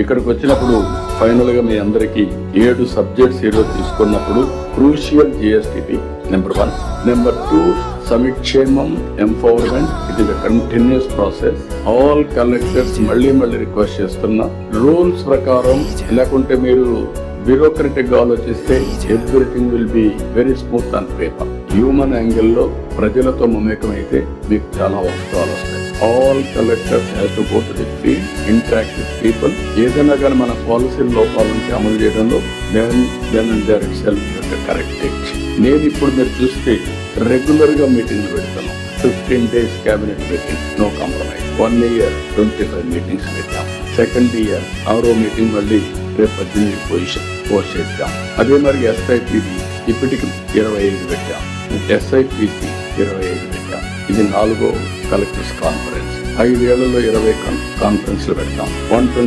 ఇక్కడికి వచ్చినప్పుడు ఫైనల్ గా మీ అందరికి 7 సబ్జెక్ట్స్ ఈరోజు తీసుకున్నప్పుడు క్రూషియల్ జిఎస్టిపి నెంబర్ 1. నెంబర్ 2 సమిక్షేమం empowerment. It is a continuous process. All collectors మళ్ళీ రిక్వెస్ట్ చేస్తున్నా, రూల్స్ ప్రకారం లేకుంటే మీరు బ్యూరోక్రటిక్ గా ఆలోచిస్తే everything will be very smooth on paper. Human angle లో ప్రజలతో మమేకం అయితే మీకు చాలా వాస్తవాలు వస్తాయి. All collectors have to go to the field, interact with people. ఏదైనా కానీ మన పాలసీ లోపాలంటే అమలు చేయడంలో దేర్ ఇట్ సెల్ఫ్ కరెక్ట్. నేను ఇప్పుడు మీరు చూస్తే రెగ్యులర్ గా మీటింగ్లు పెడతాను. 15 days cabinet meeting, no compromise. 1 year 25 meetings పెట్టాం. సెకండ్ ఇయర్ 6వ మీటింగ్ మళ్ళీ రేపు 18 పొజిషన్ పోస్ట్ చేద్దాం. అదే మరి SIPC ఇప్పటికి 25 పెట్టాం. SIPC 25 పెట్టాం. ఇది 4వ కలెక్టర్స్ కాన్ఫరెన్స్. 5 ఏళ్లలో 20 కాన్ఫరెన్స్లు పెడతాం. 120